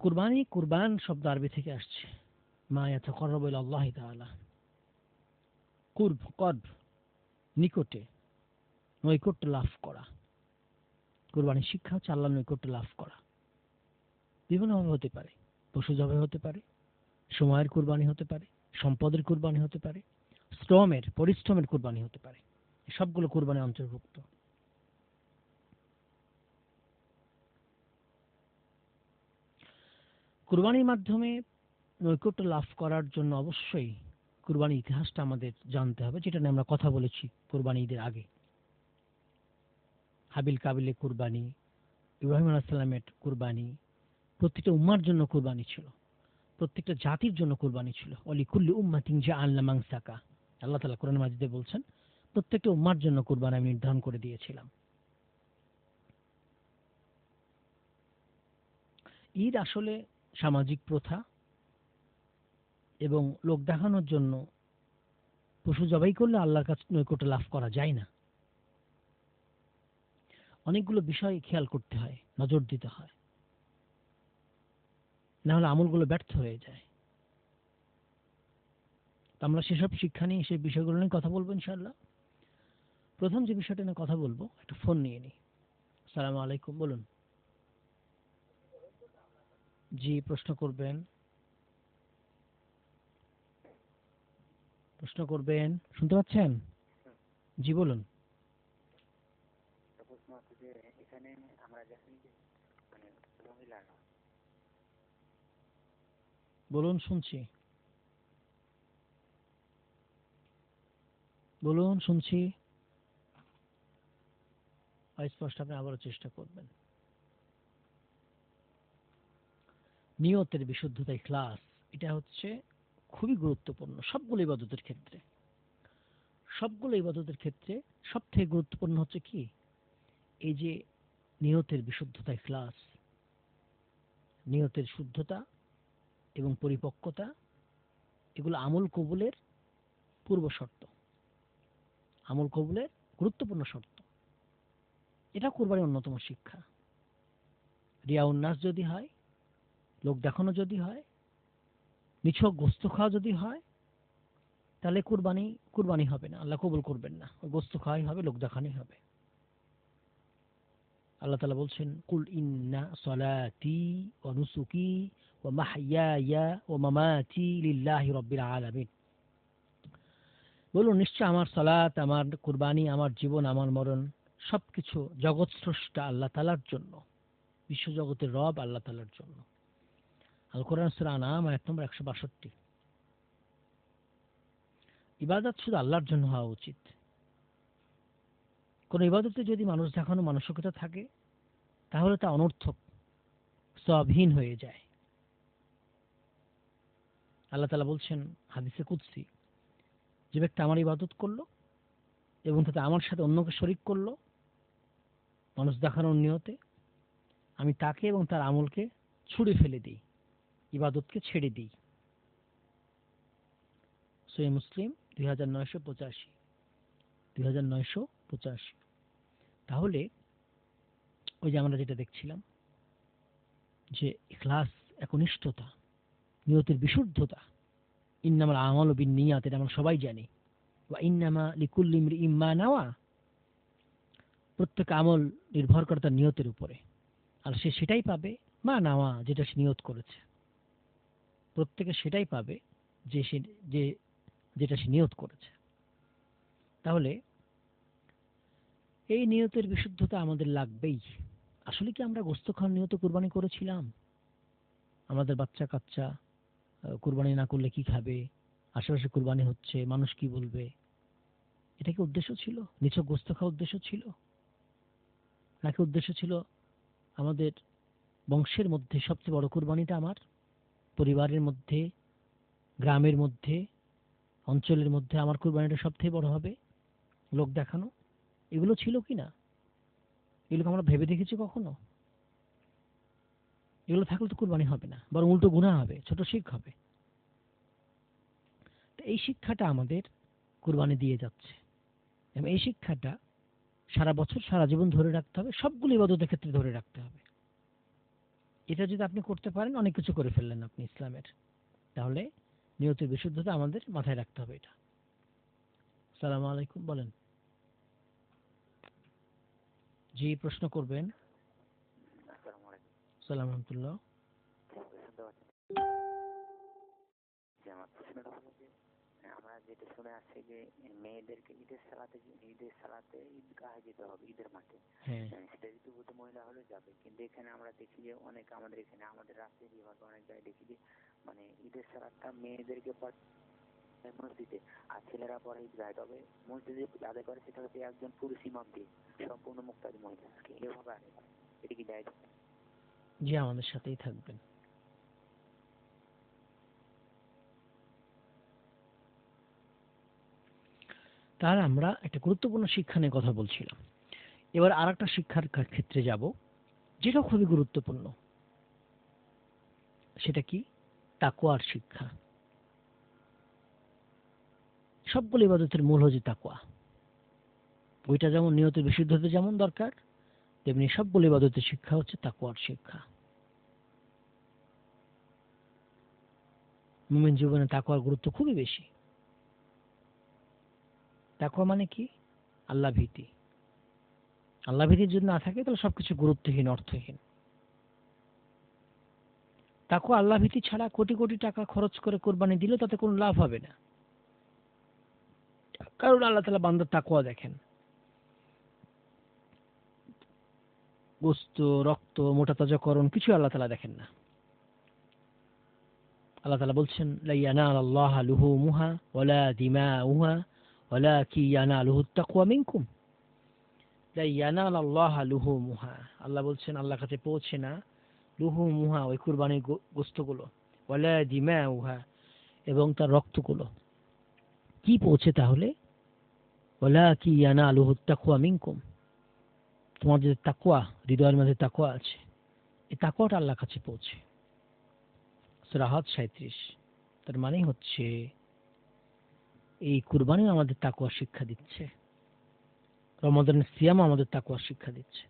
কুরবানি, কুরবান শব্দ আরবি থেকে আসছে, মা ইয়াতাকাররাবু ইলা আল্লাহি তাআলা। কুরব, কর্ব, নিকটে, নৈকট্য লাভ করা। কুরবানির শিক্ষা হচ্ছে আল্লাহর নৈকট্য লাভ করা। বিভিন্নভাবে হতে পারে, পশু জবাই হতে পারে, সময়ের কুরবানি হতে পারে, সম্পদের কুরবানি হতে পারে, শ্রমের পরিশ্রমের কুরবানি হতে পারে। সবগুলো কুরবানি অন্তর্ভুক্ত। কুরবানির মাধ্যমে নৈকট্য লাভ করার জন্য অবশ্যই কুরবানির ইতিহাসটা আমাদের জানতে হবে, যেটা নিয়ে আমরা কথা বলেছি কুরবানি ঈদের আগে। হাবিল কাবিলের কুরবানি, ইব্রাহিম আলাইহিস সালামের কুরবানি, প্রত্যেকটা উম্মার জন্য কুরবানি ছিল, প্রত্যেকটা জাতির জন্য কুরবানি ছিল। ওয়ালিকুল্লি উম্মাতিন জাআলনা মানসাকা, আল্লাহ তাআলা কোরআন মাজিদে বলছেন প্রত্যেকটা উম্মার জন্য কুরবানি আমি নির্ধারণ করে দিয়েছিলাম। ঈদ আসলে সামাজিক প্রথা এবং লোক দেখানোর জন্য পশু জবাই করলে আল্লাহর কাছে নৈকট্য লাভ করা যায় না। অনেকগুলো বিষয় খেয়াল করতে হয়, নজর দিতে হয়, না হলে আমলগুলো ব্যর্থ হয়ে যায়। তো আমরা সেসব শিক্ষা নিয়ে, সেই বিষয়গুলো নিয়ে কথা বলবো ইনশাআল্লাহ। প্রথম যে বিষয়টা নিয়ে কথা বলবো, একটা ফোন নিয়ে নিই। আসসালামু আলাইকুম, বলুন। জি, প্রশ্ন করবেন, প্রশ্ন করবেন। শুনতে পাচ্ছেন? জি বলুন। বলুন, শুনছি, বলুন, শুনছি। স্পষ্ট, আপনি আবারও চেষ্টা করবেন। নিয়তের বিশুদ্ধতা, ইখলাস, এটা হচ্ছে খুবই গুরুত্বপূর্ণ সবগুলো ইবাদতের ক্ষেত্রে। সবগুলো ইবাদতের ক্ষেত্রে সব থেকে গুরুত্বপূর্ণ হচ্ছে কি, এই যে নিয়তের বিশুদ্ধতা, ইখলাস, নিয়তের শুদ্ধতা এবং পরিপক্কতা, এগুলো আমল কবুলের পূর্ব শর্ত, আমল কবুলের গুরুত্বপূর্ণ শর্ত। এটা কুরবানির অন্যতম শিক্ষা। রিয়া উন্নাস যদি হয়, লোক দেখানো যদি হয়, নিছক গোস্ত খাওয়া যদি হয়, তাহলে কুরবানি কুরবানি হবে না, আল্লাহ কবুল করবেন না। ওই গোস্ত খাওয়াই হবে, লোক দেখানোই হবে। আল্লাহ তাআলা বলছেন, কুল ইন্না সলাতি ওয়া নুসুকি ওয়া মাহইয়ায়া ওয়া মামাতি লিল্লাহি রাব্বিল আলামিন। বলুন, নিশ্চয় আমার সালাত, আমার কুরবানি, আমার জীবন, আমার মরণ সবকিছু জগৎ স্রষ্টা আল্লাহ তাআলার জন্য, বিশ্বজগতের রব আল্লাহ তাআলার জন্য। আল কোরআন সূরা আনআম আয়াত নম্বর 162। ইবাদত শুধু আল্লাহর জন্য হওয়া উচিত। কোন ইবাদতে যদি মানুষ দেখানো মানসিকতা থাকে, তাহলে তা অনর্থক, সওয়াবহীন হয়ে যায়। আল্লাহ তাআলা বলছেন হাদিসে কুদসি, যে ব্যক্তি আমার ইবাদত করলো এবং তাতে আমার সাথে অন্যকে শরীক করলো মানুষ দেখানোর নিয়তে, আমি তাকে এবং তার আমলকে ছুঁড়ে ফেলে দিই, ইবাদতকে ছেড়ে দিই। সহিহ মুসলিম 2985, 2985। তাহলে ওই যে আমরা যেটা দেখছিলাম, যে ইখলাস, একনিষ্ঠতা, নিয়তের বিশুদ্ধতা, ইন্নামাল আমালু বিন্নিয়াত, এটা আমরা সবাই জানি। ওয়া ইন্নামা লিকুল্লি ইমরিইম মা নাওয়া, প্রত্যেক আমল নির্ভর করে তার নিয়তের উপরে, আর সে সেটাই পাবে, মা নাওয়া, যেটা সে নিয়ত করেছে। প্রত্যেকে সেটাই পাবে যে সে যে যেটা সে নিয়ত করেছে। তাহলে এই নিয়তের বিশুদ্ধতা আমাদের লাগবেই। আসলে কি আমরা গোস্ত খাওয়ার নিয়তে কুরবানি করেছিলাম? আমাদের বাচ্চা কাচ্চা কুরবানি না করলে কি খাবে, আশেপাশে কুরবানি হচ্ছে, মানুষ কি বলবে, এটা কি উদ্দেশ্য ছিল? নিছক গোস্ত খাওয়ার উদ্দেশ্য ছিল, নাকি উদ্দেশ্য ছিল আমাদের বংশের মধ্যে সবচেয়ে বড় কুরবানিটা আমার, পরিবারের মধ্যে, গ্রামের মধ্যে, অঞ্চলের মধ্যে আমার কুরবানিটা সবথেকে বড় হবে, লোক দেখানো? এগুলো ছিল কি না? এগুলোকে আমরা ভেবে দেখেছি কখনো? এগুলো থাকলে তো কুরবানি হবে না, বরং উল্টো গুনাহ হবে, ছোট শিরক হবে। তো এই শিক্ষাটা আমাদের কুরবানি দিয়ে যাচ্ছে, এবং এই শিক্ষাটা সারা বছর সারা জীবন ধরে রাখতে হবে, সবগুলো ইবাদতের ক্ষেত্রে ধরে রাখতে হবে। এটা যদি আপনি করতে পারেন, অনেক কিছু করে ফেললেন আপনি ইসলামের। তাহলে নিয়তের বিশুদ্ধতা আমাদের মাথায় রাখতে হবে এটা। আসসালামু আলাইকুম, বলেন। জি, প্রশ্ন করবেন। আসসালামু আলাইকুম। সালাম রহমতুল্লাহ। শুনতে পাচ্ছেন? যে আমার প্রশ্নটা হলো যে আমরা যেটা শুনে আসছি যে মেয়েদেরকে ঈদের সালাতে ঈদগাহে যেতে হবে, ঈদের মাঠে। হ্যাঁ, সেটা ঋতুবতী মহিলা হলে যাবে, কিন্তু এখানে আমরা দেখি যে অনেক আমাদের এখানে আমাদের রাজশাহী বিভাগে অনেক জায়গায় দেখি যে মানে ঈদের সালাদটা মেয়েদেরকে মসজিদে আর ছেলেরা পরে ঈদগাহে। তবে মসজিদে আদায় করে সেটা হচ্ছে একজন পুরুষ ইমাম দিয়ে, সম্পূর্ণ মুক্তাদি মহিলাকে এভাবে আদায় করে। এটা কি দায়? জি, আমাদের সাথেই থাকবেন। তাহলে আমরা একটা গুরুত্বপূর্ণ শিক্ষা নিয়ে কথা বলছিলাম। এবার আর একটা শিক্ষার ক্ষেত্রে যাব, যেটা খুবই গুরুত্বপূর্ণ। সেটা কি? তাকওয়ার শিক্ষা। সবগুলো ইবাদতের মূল হচ্ছে তাকওয়া। ওইটা যেমন নিয়তের বিশুদ্ধতা যেমন দরকার, তেমনি সবগুলো ইবাদতের শিক্ষা হচ্ছে তাকওয়ার শিক্ষা। মুমিন জীবনে তাকওয়ার গুরুত্ব খুবই বেশি। তাকওয়া মানে কি? আল্লাহ ভীতি। আল্লাহ ভীতি যদি না থাকে তাহলে সবকিছু গুরুত্বহীন, অর্থহীন। তাকওয়া আল্লাহ ভীতি ছাড়া কোটি কোটি টাকা খরচ করে কোরবানি দিলেও তাতে কোনো লাভ হবে না। কারণ আল্লাহ তাআলা বান্দার তাকওয়া দেখেন। গোস্ত, রক্ত, মোটা তাজাকরণ কিছু আল্লাহ তাআলা দেখেন না। আল্লাহ তাআলা বলছেন, লা ইয়ানালাল্লাহা লুহুমুহা ওয়ালা দিমাউহা ওয়ালাকিন ইয়ানালুহুত তাকওয়া মিনকুম। লা ইয়ানালাল্লাহা লুহুমুহা, আল্লাহ বলছেন আল্লাহর কাছে পৌঁছে না লুহুমুহা, ওই কুরবানির গোস্তগুলো, ওয়ালা দিমাউহা, এবং তার রক্তগুলো। কি পৌঁছে তাহলে? ওয়ালাকিন ইয়ানালুহুত তাকওয়া মিনকুম, তোমাদের যে তাকওয়া, হৃদয়ের মধ্যে তাকওয়া আছে, এই তাকওয়াটা আল্লাহর কাছে পৌঁছে। সূরা হজ 37। তার মানে হচ্ছে এই কুরবানি আমাদের তাকওয়া শিক্ষা দিচ্ছে। রমাদানের সিয়াম আমাদের তাকওয়া শিক্ষা দিচ্ছে।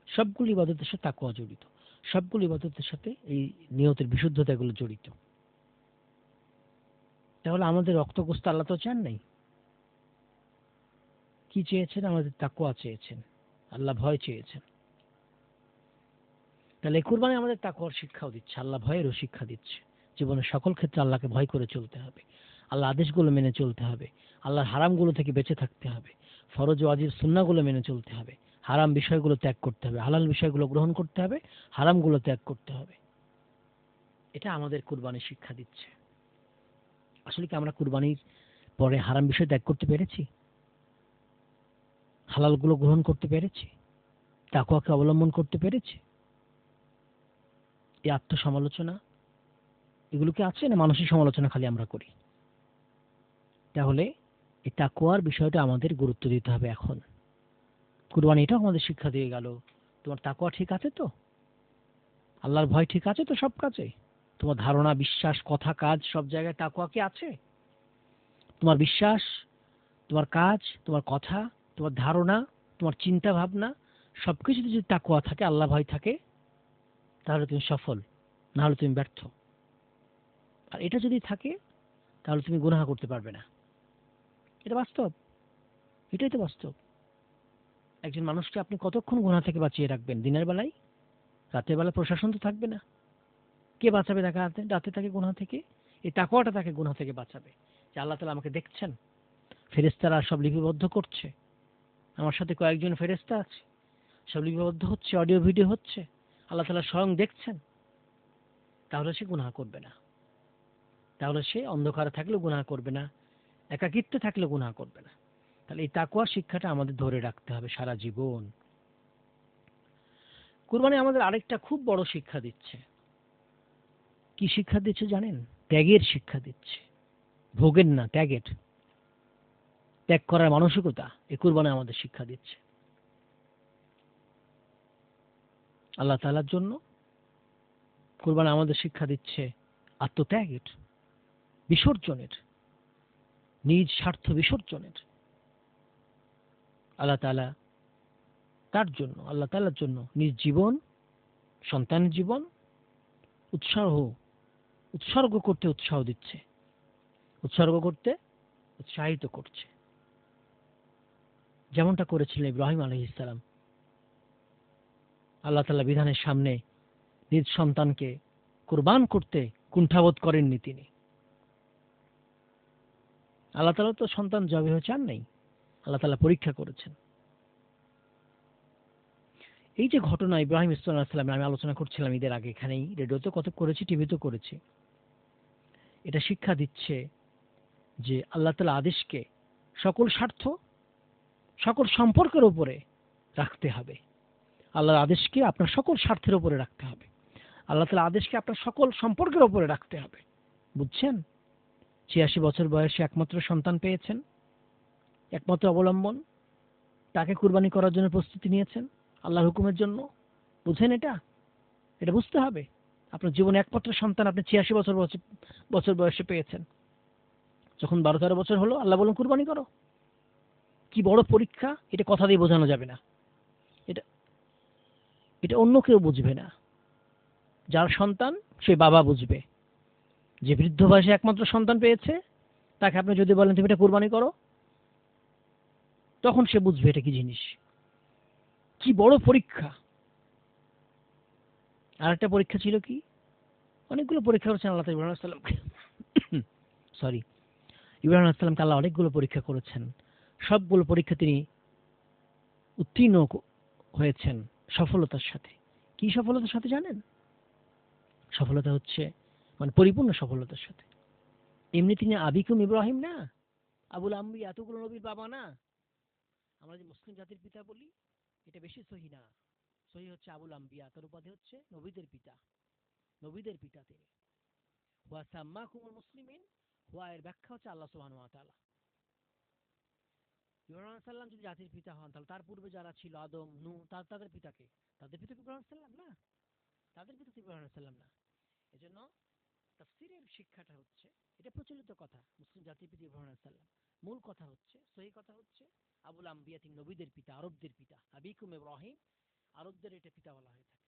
সবগুলো ইবাদতের সাথে তাকওয়া জড়িত। সবগুলো ইবাদতের সাথে এই নিয়তের বিশুদ্ধতা এগুলো জড়িত। তাহলে আমাদের রক্তগোস্ত আল্লাহ তো চান নাই। কি চেয়েছেন? আমাদের তাকওয়া চেয়েছেন, আল্লাহ ভয় চেয়েছেন। তাহলে এই কুরবানি আমাদের তাকওয়ার শিক্ষাও দিচ্ছে, আল্লাহ ভয়েরও শিক্ষা দিচ্ছে। জীবনের সকল ক্ষেত্রে আল্লাহকে ভয় করে চলতে হবে, আল্লাহ আদেশগুলো মেনে চলতে হবে, আল্লাহর হারামগুলো থেকে বেঁচে থাকতে হবে, ফরজ ও ওয়াজিব সুন্নাহগুলো মেনে চলতে হবে, হারাম বিষয়গুলো ত্যাগ করতে হবে, হালাল বিষয়গুলো গ্রহণ করতে হবে, হারামগুলো ত্যাগ করতে হবে। এটা আমাদের কুরবানি শিক্ষা দিচ্ছে। আসলে কি আমরা কুরবানির পরে হারাম বিষয় ত্যাগ করতে পেরেছি? হালালগুলো গ্রহণ করতে পেরেছি? তাকওয়াকে অবলম্বন করতে পেরেছি? এই আত্মসমালোচনা এগুলো কি আছে, না মানসিক সমালোচনা খালি আমরা করি? তাহলে এই তাকওয়ার বিষয়টা আমাদের গুরুত্ব দিতে হবে এখন। কুরবানি এটাও আমাদের শিক্ষা দিয়ে গেল, তোমার তাকওয়া ঠিক আছে তো? আল্লাহর ভয় ঠিক আছে তো সব কাজে? তোমার ধারণা, বিশ্বাস, কথা, কাজ সব জায়গায় তাকওয়া কি আছে? তোমার বিশ্বাস, তোমার কাজ, তোমার কথা, তোমার ধারণা, তোমার চিন্তা ভাবনা সবকিছুতে যদি তাকওয়া থাকে, আল্লাহ ভয় থাকে, তাহলে তুমি সফল, না হলে তুমি ব্যর্থ। আর এটা যদি থাকে তাহলে তুমি গুনাহ করতে পারবে না। এটা বাস্তব, এটাই তো বাস্তব। একজন মানুষকে আপনি কতক্ষণ গুনাহ থেকে বাঁচিয়ে রাখবেন? দিনের বেলায়? রাতের বেলা প্রশাসন তো থাকবে না। কে বাঁচাবে তাকে রাতে তাকে গুনাহ থেকে? এই তাকওয়াটা তাকে গুনাহ থেকে বাঁচাবে, যে আল্লাহ তাআলা আমাকে দেখছেন, ফেরেশতারা সব লিপিবদ্ধ করছে, আমার সাথে কয়েকজন ফেরেশতা আছে, সব লিপিবদ্ধ হচ্ছে, অডিও ভিডিও হচ্ছে, আল্লাহ তাআলা স্বয়ং দেখছেন। তাহলে সে গুনাহ করবে না। তাহলে সে অন্ধকারে থাকলেও গুনাহ করবে না, একাকিত্বে থাকলেও গুনাহ করবে না। তাহলে এই তাকওয়ার শিক্ষাটা আমাদের ধরে রাখতে হবে সারা জীবন। কুরবানি আমাদের আরেকটা খুব বড় শিক্ষা দিচ্ছে। কি শিক্ষা দিচ্ছে জানেন? ত্যাগের শিক্ষা দিচ্ছে। ভোগের না, ত্যাগের। ত্যাগ করার মানসিকতা এই কুরবানি আমাদের শিক্ষা দিচ্ছে। আল্লাহ তাআলার জন্য কুরবানি আমাদের শিক্ষা দিচ্ছে আত্মত্যাগের, বিসর্জনের, নিজ স্বার্থ বিসর্জনের। আল্লাহ তাআলা তার জন্য, আল্লাহ তাআলার জন্য নিজ জীবন, সন্তানের জীবন উৎসর্গ করতে উৎসাহ দিচ্ছে, উৎসর্গ করতে উৎসাহিত করছে, যেমনটা করেছিলেন ইব্রাহিম আলাইহিস সালাম। আল্লাহ তাআলা বিধানের সামনে নিজ সন্তানকে কুরবান করতে কুণ্ঠাবোধ করেননি তিনি। আল্লাহ তাআলা তো সন্তান জবাই চান নাই, আল্লাহ তাআলা পরীক্ষা করেছেন। এই যে ঘটনা ইব্রাহিম ইসলাম আমি আলোচনা করছিলাম ঈদের আগে, এখানেই রেডিওতে কত করেছি, টিভিতে করেছি, এটা শিক্ষা দিচ্ছে যে আল্লাহ তাআলা আদেশকে সকল স্বার্থ, সকল সম্পর্কের উপরে রাখতে হবে। আল্লাহর আদেশকে আপনার সকল স্বার্থের উপরে রাখতে হবে, আল্লাহ তাআলা আদেশকে আপনার সকল সম্পর্কের উপরে রাখতে হবে। বুঝছেন? ৮৬ বছর বয়সে একমাত্র সন্তান পেয়েছেন, একমাত্র অবলম্বন, তাকে কুরবানি করার জন্য প্রস্তুতি নিয়েছেন আল্লাহর হুকুমের জন্য। বুঝেন? এটা বুঝতে হবে। আপনার জীবনে একমাত্র সন্তান আপনি ৮৬ বছর বয়সে পেয়েছেন। যখন ১২-১৩ বছর হলো আল্লাহ বললেন কুরবানি করো। কি বড় পরীক্ষা, এটা কথা দিয়ে বোঝানো যাবে না। এটা এটা অন্য কেউ বুঝবে না। যার সন্তান সে বাবা বুঝবে। যে বৃদ্ধ বয়সে একমাত্র সন্তান পেয়েছে তাকে আপনি যদি বলেন তুমি এটা কুরবানি করো, তখন সে বুঝবে এটা কি জিনিস, কি বড় পরীক্ষা। আর একটা পরীক্ষা ছিল কি, অনেকগুলো পরীক্ষা করেছেন আল্লাহ ইব্রাহিম আলাইহিস সালামকে। ইব্রাহিম আলাইহিস সালামকে আল্লাহ অনেকগুলো পরীক্ষা করেছেন। সবগুলো পরীক্ষা তিনি উত্তীর্ণ হয়েছেন সফলতার সাথে। কি সফলতার সাথে জানেন? সফলতা হচ্ছে মানে পরিপূর্ণ সফলতার সাথে। এমনি তিনি আবিকুম ইব্রাহিম না, আবুল আম্বিয়া, এতগুলো নবীর বাবা না। আমরা যে মুসলিম জাতির পিতা বলি, এটা বেশি সহি না। সহি হচ্ছে আবুল আম্বিয়া, তার উপাধি হচ্ছে নবীদের পিতা। নবীদের পিতা তিনি। হুয়া সাম্মাকুমুল মুসলিমিন, হুয়া এর ব্যাখ্যা হচ্ছে আল্লাহ সুবহানাহু ওয়া তাআলা। ইব্রাহিম আলাইহিস সালাম যদি জাতির পিতা হন, তাহলে তার পূর্বে যারা ছিল আদম, নূহ, তাদের পিতাকে, তাদের পিতা ইব্রাহিম আলাইহিস সালাম না, তাদের পিতা ইব্রাহিম আলাইহিস সালাম না। এজন্য তাফসীরের শিক্ষাটা হচ্ছে, এটা প্রচলিত কথা, মুসলিম জাতির পিতা ইব্রাহিম আলাইহিস সালাম। মূল কথা হচ্ছে, সহি কথা হচ্ছে আবুল আম্বিয়া, তিনি নবীদের পিতা, আরবদের পিতা। আবিকুম ইব্রাহিম, আরবদের এটা পিতা বলা হয়ে থাকে।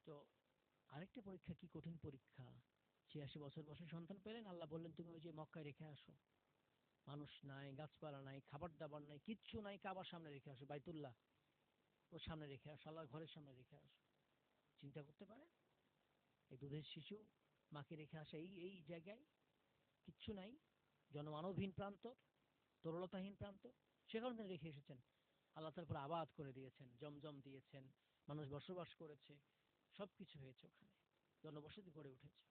তো আরেকটা পরীক্ষা, কি কঠিন পরীক্ষা। ৮৬ বছর বয়সে সন্তান পেলেন, আল্লাহ বললেন তুমি ওই যে মক্কায় রেখে আসো। মানুষ নাই, গাছপালা নাই, খাবার দাবার নাই, কিচ্ছু নাই, কাবার সামনে রেখে আসো, বাইতুল্লাহ ওর সামনে রেখে আসো, আল্লাহর ঘরের সামনে রেখে আসো। চিন্তা করতে পারে এই দুধের শিশু মাকে রেখে আসে এই জায়গায়, কিচ্ছু নাই, জনমানবহীন প্রান্ত, তরলতাহীন প্রান্ত, সেখানে তিনি রেখে এসেছেন। আল্লাহ তারপর আবাদ করে দিয়েছেন, জমজম দিয়েছেন, মানুষ বসবাস করেছে, সবকিছু হয়েছে, ওখানে জনবসতি গড়ে উঠেছে।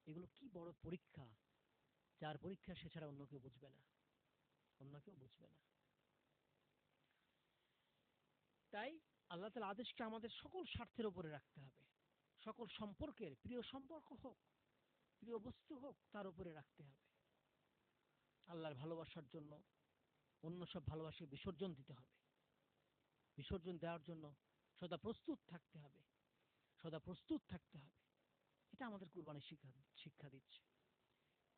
এগুলো কি বড় পরীক্ষা, যার পরীক্ষা সে ছাড়া অন্য কেউ বুঝবে না, অন্য কেউ বুঝবে না। তাই আল্লাহ তাআলার আদেশকে আমাদের সকল স্বার্থের উপরে রাখতে হবে, সকল সম্পর্কের, প্রিয় সম্পর্ক হোক, প্রিয় বস্তু হোক, তার উপরে রাখতে হবে। আল্লাহর ভালোবাসার জন্য অন্য সব ভালোবাসাকে বিসর্জন দিতে হবে। বিসর্জন দেওয়ার জন্য সদা প্রস্তুত থাকতে হবে, সদা প্রস্তুত থাকতে হবে। এটা আমাদের কুরবানির শিক্ষা দিচ্ছে।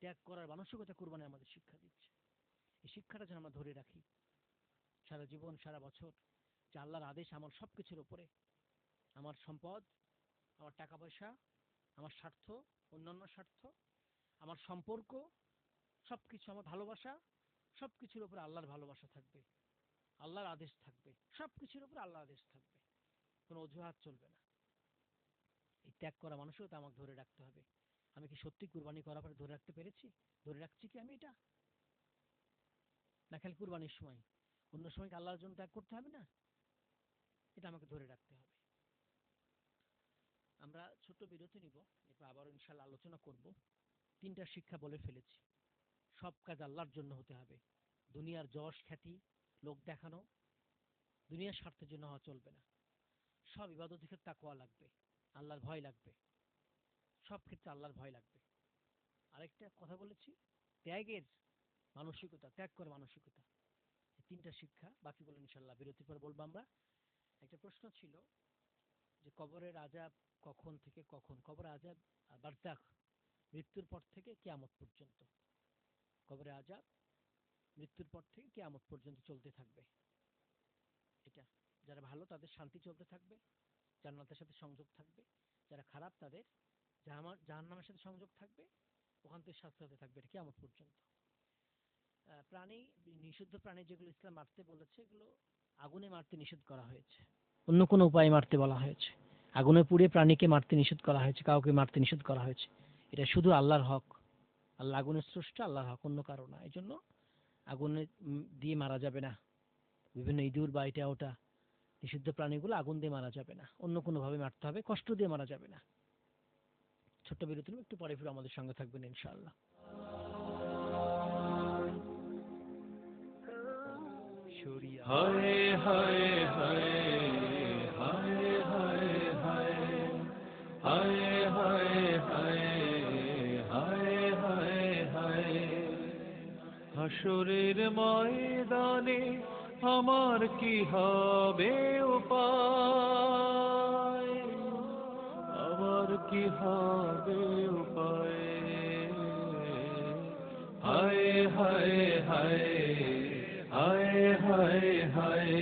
ত্যাগ করার মানসিকতা কুরবানি আমাদের শিক্ষা দিচ্ছে। এই শিক্ষাটা যেন আমরা ধরে রাখি সারা জীবন, সারা বছর, যে আল্লাহর আদেশ আমার সবকিছুর উপরে, আমার সম্পদ, আমার টাকা পয়সা, আমার স্বার্থ, অন্যান্য স্বার্থ, আমার সম্পর্ক, সবকিছু, আমার ভালোবাসা, সবকিছুর উপরে আল্লাহর ভালোবাসা থাকবে, আল্লাহর আদেশ থাকবে, সবকিছুর উপরে আল্লাহর আদেশ থাকবে, কোনো অজুহাত চলবে না। এই ত্যাগ করা মানসিকতা আমাকে ধরে রাখতে হবে। আমি কি সত্যি কুরবানি করার পরে ধরে রাখতে পেরেছি, ধরে রাখছি কি আমি এটা? না খালি কুরবানির সময়, অন্য সময় কি আল্লাহর জন্য ত্যাগ করতে হবে না? এটা আমাকে ধরে রাখতে হবে। আমরা ছোট্ট বিরতি নিব, এরপর আবার ইনশাআল্লাহ আলোচনা করব। 3টা শিক্ষা বলে ফেলেছি। সব কাজ আল্লাহর জন্য হতে হবে। দুনিয়ার যশ খ্যাতি, লোক দেখানো, দুনিয়ার স্বার্থের জন্য হওয়া চলবে না। সব ইবাদতের ক্ষেত্রে তাকওয়া লাগবে, আল্লাহর ভয় লাগবে, সব ক্ষেত্রে আল্লাহর ভয় লাগবে। আরেকটা কথা বলেছি, ত্যাগের মানসিকতা, ত্যাগ করার মানসিকতা। 3টা শিক্ষা, বাকিগুলো ইনশাআল্লাহ বিরতির পর বলবো আমরা। একটা প্রশ্ন ছিল যে কবরের আযাব কখন থেকে কখন? কবরের আযাব বারযাখ, মৃত্যুর পর থেকে কিয়ামত পর্যন্ত। কবরের আযাব মৃত্যুর পর থেকে কিয়ামত পর্যন্ত চলতে থাকবে। এটা যারা ভালো তাদের শান্তি চলতে থাকবে, জান্নাতের সাথে সংযোগ থাকবে, যারা খারাপ তাদের জাহান্নামের সাথে সংযোগ থাকবে, ওখান থেকে শাস্তি হতে থাকবে এটা কিয়ামত পর্যন্ত। প্রাণী, নিষিদ্ধ প্রাণী যেগুলো ইসলাম মারতে বলেছে এগুলো আগুনে মারতে নিষেধ করা হয়েছে, অন্য কোনো উপায়ে মারতে বলা হয়েছে। আগুনে পুড়ে প্রাণীকে মারতে নিষেধ করা হয়েছে, কাউকে মারতে নিষেধ করা হয়েছে। এটা শুধু আল্লাহর হক, আল্লাহ আগুনের স্রষ্টা, আল্লাহর হক, অন্য কারো না। এই জন্য আগুনে দিয়ে মারা যাবে না। বিভিন্ন ইঁদুর বা এটা ওটা নিষিদ্ধ প্রাণীগুলো আগুন দিয়ে মারা যাবে না, অন্য কোনো ভাবে মারতে হবে, কষ্ট দিয়ে মারা যাবে না। ছোট্ট বিরতি নিয়ে একটু পরে ফিরে আমাদের সঙ্গে থাকবেন ইনশাআল্লাহ। হায় হায় হায় হায় হায় হায় হায় হায় হায় হায় হায় হায় হাসরের ময়দানে আমার কি হবে উপায়, আমার কি হবে উপায়, হায় হায় হায় হায় হায় হায়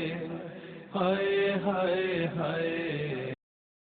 হায় হায় হায়